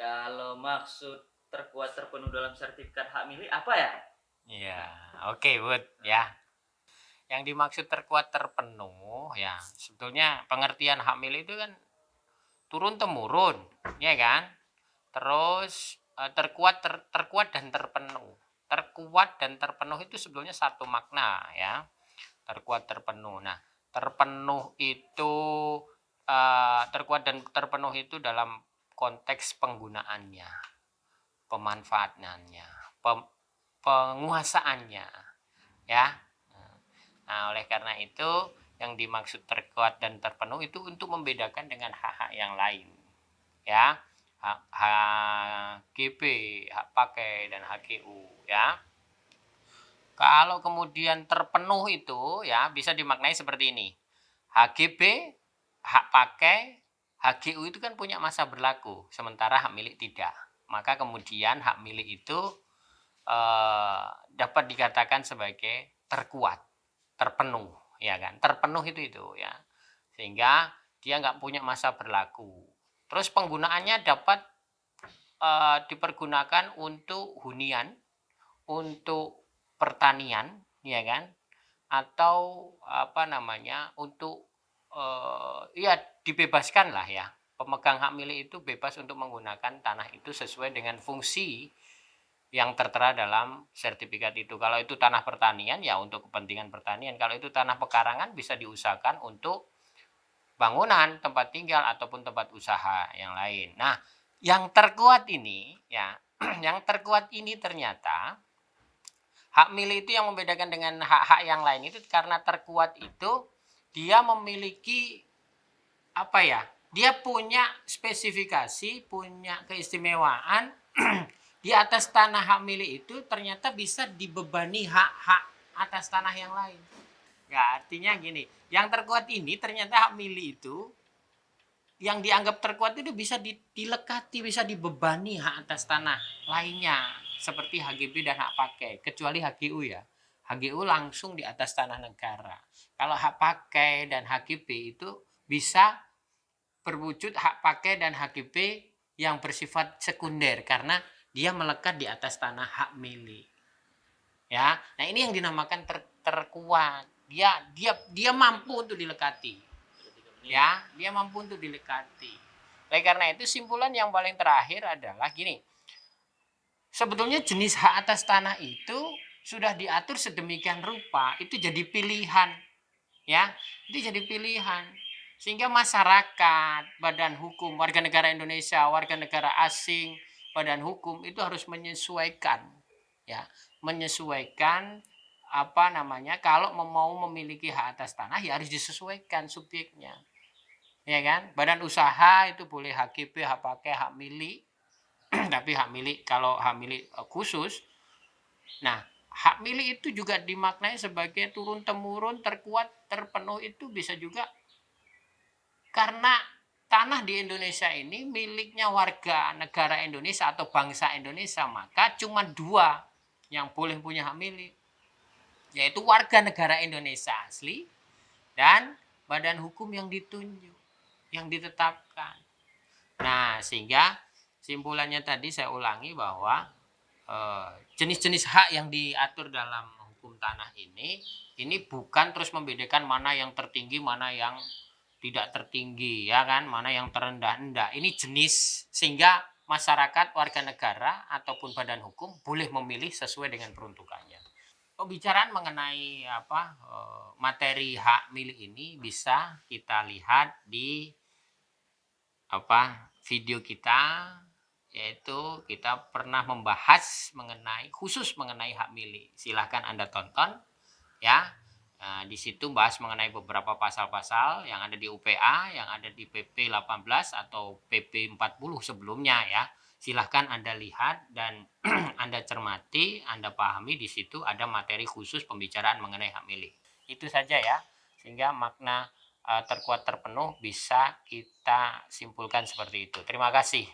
Kalau maksud terkuat terpenuh dalam sertifikat hak milik apa ya? Iya, oke, Bud, ya. Yang dimaksud terkuat terpenuh, ya, sebetulnya pengertian hak milik itu kan turun temurun, ya kan? Terus terkuat dan terpenuh. Terkuat dan terpenuh itu sebetulnya satu makna, ya. Terkuat terpenuh. Nah, terpenuh itu terkuat dan terpenuh itu dalam konteks penggunaannya, pemanfaatannya, penguasaannya, ya. Nah, oleh karena itu yang dimaksud terkuat dan terpenuh itu untuk membedakan dengan hak-hak yang lain, ya. Hak HGB, hak pakai dan HGU, ya. Kalau kemudian terpenuh itu ya bisa dimaknai seperti ini. HGB, hak pakai, HGU itu kan punya masa berlaku, sementara hak milik tidak. Maka kemudian hak milik itu dapat dikatakan sebagai terkuat, terpenuh, ya kan? Terpenuh itu ya. Sehingga dia nggak punya masa berlaku. Terus penggunaannya dapat dipergunakan untuk hunian, untuk pertanian, ya kan? Atau apa namanya? Untuk ya dibebaskan lah ya. Pemegang hak milik itu bebas untuk menggunakan tanah itu sesuai dengan fungsi yang tertera dalam sertifikat itu. Kalau itu tanah pertanian ya untuk kepentingan pertanian. Kalau itu tanah pekarangan bisa diusahakan untuk bangunan, tempat tinggal ataupun tempat usaha yang lain. Nah, yang terkuat ini ya, yang terkuat ini ternyata hak milik itu yang membedakan dengan hak-hak yang lain itu karena terkuat itu dia memiliki apa ya? Dia punya spesifikasi, punya keistimewaan di atas tanah hak milik itu ternyata bisa dibebani hak-hak atas tanah yang lain. Ya, artinya gini, yang terkuat ini ternyata hak milik itu yang dianggap terkuat itu bisa dilekati, bisa dibebani hak atas tanah lainnya seperti HGB dan hak pakai, kecuali HGU ya. HGU langsung di atas tanah negara. Kalau hak pakai dan HGB itu bisa berwujud hak pakai dan HGB yang bersifat sekunder karena dia melekat di atas tanah hak milik. Ya, nah ini yang dinamakan terkuat. Dia mampu untuk dilekati. Ya, dia mampu untuk dilekati. Oleh karena itu simpulan yang paling terakhir adalah gini. Sebetulnya jenis hak atas tanah itu sudah diatur sedemikian rupa, itu jadi pilihan. Ya, itu jadi pilihan. Sehingga masyarakat, badan hukum, warga negara Indonesia, warga negara asing, badan hukum itu harus menyesuaikan, ya, menyesuaikan apa namanya, kalau mau memiliki hak atas tanah ya harus disesuaikan subjeknya, ya kan? Badan usaha itu boleh HGB, hak pakai, hak milik, tapi hak milik kalau hak milik khusus. Nah, hak milik itu juga dimaknai sebagai turun temurun, terkuat, terpenuh itu bisa juga karena tanah di Indonesia ini miliknya warga negara Indonesia atau bangsa Indonesia, maka cuma dua yang boleh punya hak milik, yaitu warga negara Indonesia asli dan badan hukum yang ditunjuk, yang ditetapkan. Nah, sehingga simpulannya tadi saya ulangi bahwa jenis-jenis hak yang diatur dalam hukum tanah ini bukan terus membedakan mana yang tertinggi, mana yang tidak tertinggi, ya kan, mana yang terendah, enggak. Ini jenis sehingga masyarakat, warga negara ataupun badan hukum boleh memilih sesuai dengan peruntukannya. Pembicaraan mengenai materi hak milik ini bisa kita lihat di video kita, yaitu kita pernah membahas khusus mengenai hak milik. Silahkan Anda tonton ya. Nah, di situ bahas mengenai beberapa pasal-pasal yang ada di UPA, yang ada di PP 18 atau PP 40 sebelumnya ya. Silahkan Anda lihat dan Anda cermati, Anda pahami di situ ada materi khusus pembicaraan mengenai hak milik. Itu saja ya, sehingga makna terkuat terpenuh bisa kita simpulkan seperti itu. Terima kasih.